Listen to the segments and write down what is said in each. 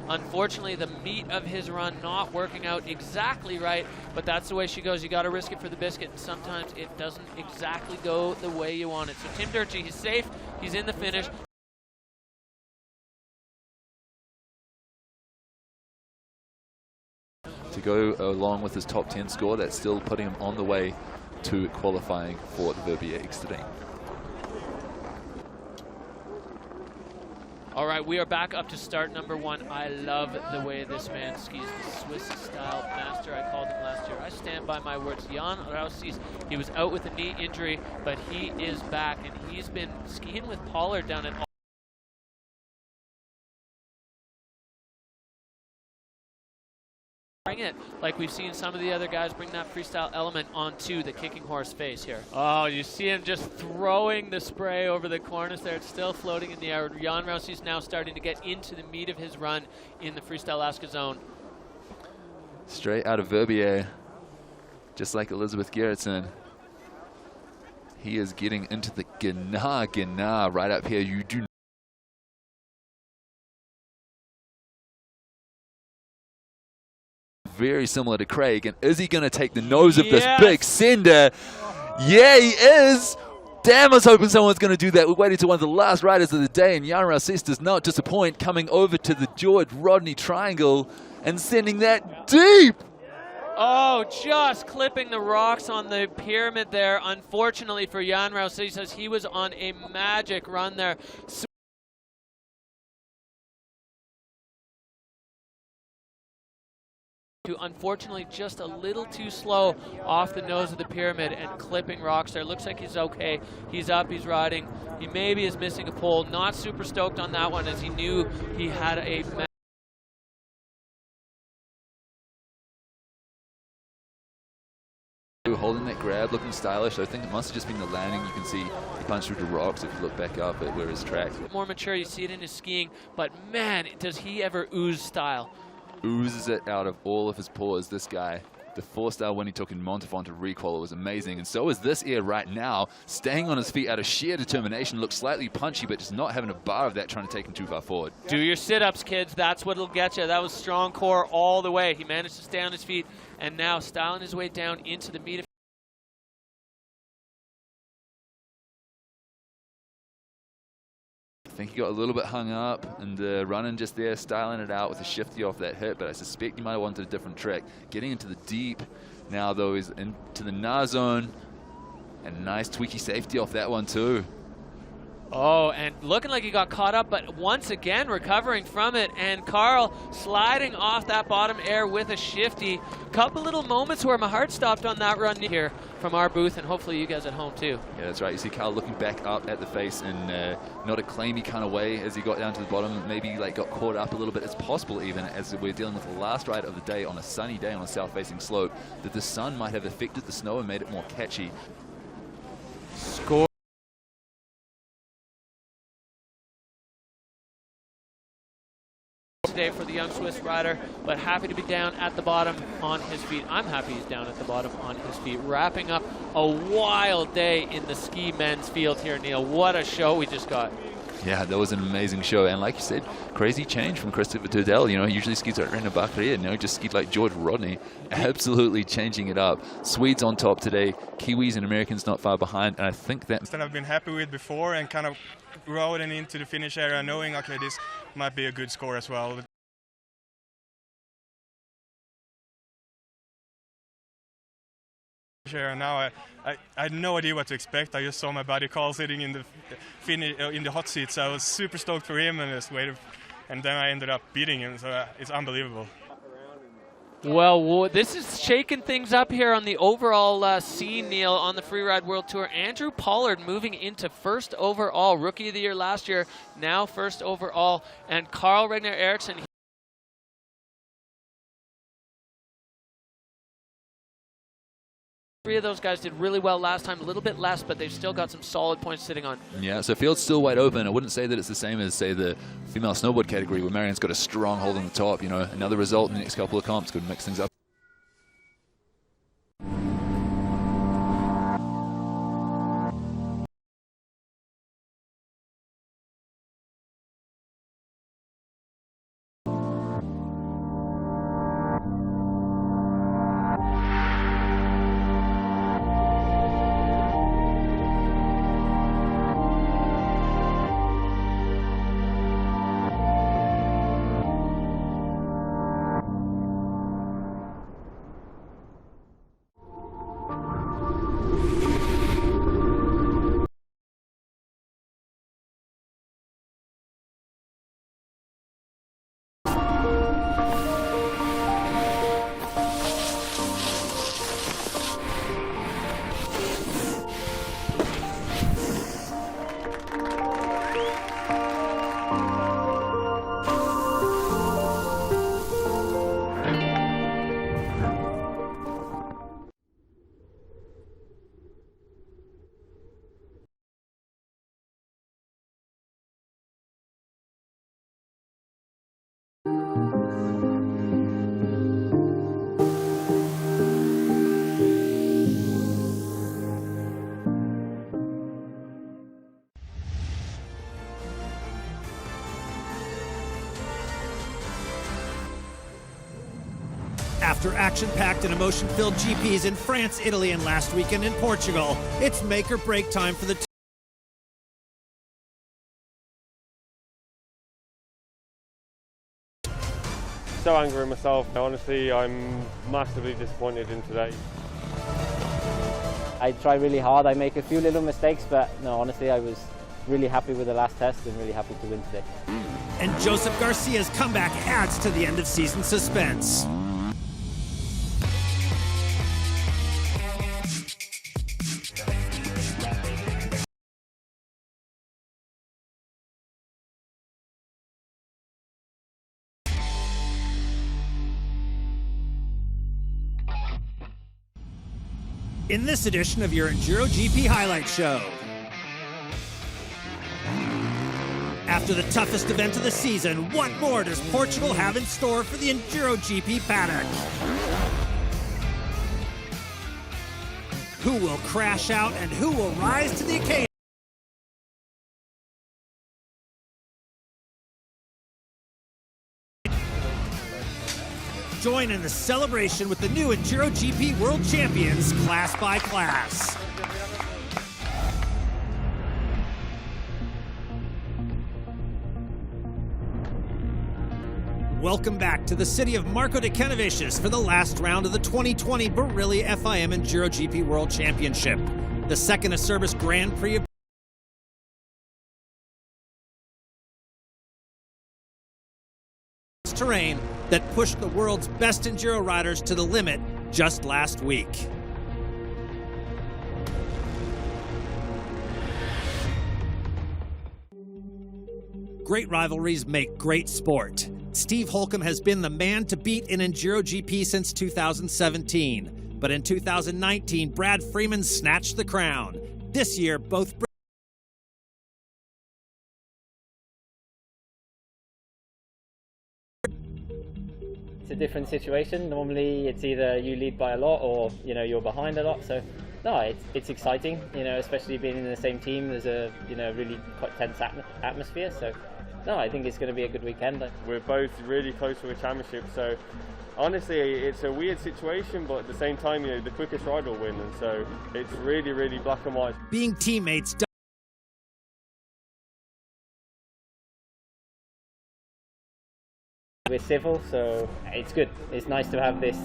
Unfortunately, the meat of his run not working out exactly right, but that's the way she goes. You got to risk it for the biscuit, and sometimes it doesn't exactly go the way you want it. So Tim Durkee, he's safe. He's in the finish. To go along with his top 10 score, that's still putting him on the way to qualifying for the Verbier Extreme. All right, we are back up to start number 1. I love the way this man skis, the Swiss-style master. I called him last year. I stand by my words. Jan Rausis, he was out with a knee injury, but he is back, and he's been skiing with Pollard down at bring it like we've seen some of the other guys bring that freestyle element onto the kicking horse face here. Oh, you see him just throwing the spray over the cornice there. It's still floating in the air. Jan Rouse is now starting to get into the meat of his run in the freestyle Alaska zone. Straight out of Verbier, just like Elizabeth Gerritsen. He is getting into the Gna right up here. You do very similar to Craig, and is he going to take the nose of this big sender? Yeah, he is. Damn, I was hoping someone's going to do that. We're waiting to one of the last riders of the day, and Jan Rausis does not disappoint, coming over to the George Rodney triangle and sending that deep. Oh, just clipping the rocks on the pyramid there. Unfortunately for Jan Rausis, as he was on a magic run there. Unfortunately, just a little too slow off the nose of the pyramid and clipping rocks there. Looks like he's okay. He's up, he's riding. He maybe is missing a pole. Not super stoked on that one, as he knew he had a holding that grab, looking stylish. I think it must have just been the landing. You can see he punched through the rocks if you look back up at where his track. More mature, you see it in his skiing, but man, does he ever ooze style. Oozes it out of all of his pores, this guy. The 4-star win he took in Montafon to re-qual was amazing, and so is this air right now. Staying on his feet out of sheer determination, looks slightly punchy, but just not having a bar of that trying to take him too far forward. Do your sit-ups, kids. That's what'll get you. That was strong core all the way. He managed to stay on his feet, and now styling his way down into the meat of I think he got a little bit hung up and running just there, styling it out with a shifty off that hit, but I suspect he might have wanted a different trick. Getting into the deep now, though, he's into the Na zone, and nice tweaky safety off that one, too. Oh, and looking like he got caught up, but once again recovering from it, and Carl sliding off that bottom air with a shifty. Couple little moments where my heart stopped on that run here from our booth, and hopefully you guys at home too. Yeah, that's right. You see Carl looking back up at the face in not a claimy kind of way as he got down to the bottom. Maybe like got caught up a little bit. It's possible even, as we're dealing with the last ride of the day on a sunny day on a south-facing slope, that the sun might have affected the snow and made it more catchy. Score. Today for the young Swiss rider, but happy to be down at the bottom on his feet. I'm happy he's down at the bottom on his feet. Wrapping up a wild day in the ski men's field here, Neil. What a show we just got. Yeah, that was an amazing show, and like you said, crazy change from Kristofer Turdell. You know, he usually skis like René Bakary, and now he just skied like George Rodney, absolutely changing it up. Swedes on top today, Kiwis and Americans not far behind, and I think that I've been happy with before, and kind of rolling into the finish area, knowing okay, this might be a good score as well. Now I had no idea what to expect. I just saw my buddy Carl sitting in the hot seat, so I was super stoked for him and just waited, and then I ended up beating him, so it's unbelievable. Well, this is shaking things up here on the overall scene, Neil, on the Freeride World Tour. Andrew Pollard moving into first overall, Rookie of the Year last year, now first overall, and Carl Regner Eriksson. Three of those guys did really well last time, a little bit less, but they've still got some solid points sitting on. Yeah, so field's still wide open. I wouldn't say that it's the same as, say, the female snowboard category where Marianne's got a strong hold on the top. You know, another result in the next couple of comps could mix things up. After action-packed and emotion-filled GPs in France, Italy, and last weekend in Portugal, it's make or break time for the So angry with myself. Honestly, I'm massively disappointed in today. I try really hard. I make a few little mistakes, but no, honestly, I was really happy with the last test and really happy to win today. And Joseph Garcia's comeback adds to the end-of-season suspense. In this edition of your Enduro GP Highlight Show. After the toughest event of the season, what more does Portugal have in store for the Enduro GP paddock? Who will crash out and who will rise to the occasion? Join in the celebration with the new Enduro GP World Champions, class by class. Welcome back to the city of Marco de Canaveses for the last round of the 2020 Barilli FIM Enduro GP World Championship. The second Acerbis Grand Prix of terrain that pushed the world's best enduro riders to the limit just last week. Great rivalries make great sport. Steve Holcomb has been the man to beat in Enduro GP since 2017. But in 2019, Brad Freeman snatched the crown. This year, both It's a different situation. Normally, it's either you lead by a lot or you're behind a lot. So, no, it's exciting. Especially being in the same team. There's a really quite tense atmosphere. So, no, I think it's going to be a good weekend. We're both really close to a championship, so honestly, it's a weird situation, but at the same time, the quickest rider will win, and so it's really, really black and white. Being teammates. We're civil, so it's good. It's nice to have this,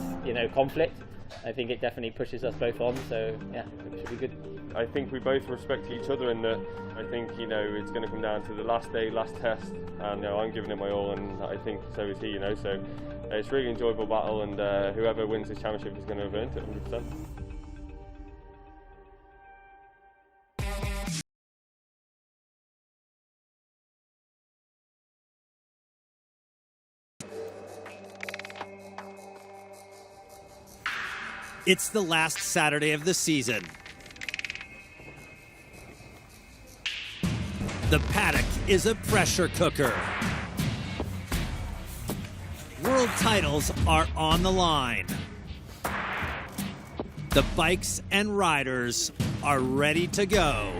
conflict. I think it definitely pushes us both on, so yeah, it should be good. I think we both respect each other, and I think it's going to come down to the last day, last test, and I'm giving it my all, and I think so is he. So it's a really enjoyable battle, and whoever wins this championship is going to have earned it 100%. It's the last Saturday of the season. The paddock is a pressure cooker. World titles are on the line. The bikes and riders are ready to go.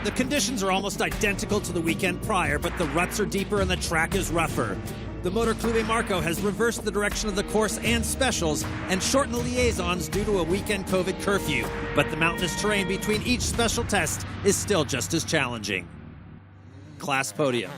The conditions are almost identical to the weekend prior, but the ruts are deeper and the track is rougher. The Motor Club Marco has reversed the direction of the course and specials and shortened the liaisons due to a weekend COVID curfew. But the mountainous terrain between each special test is still just as challenging. Class podium.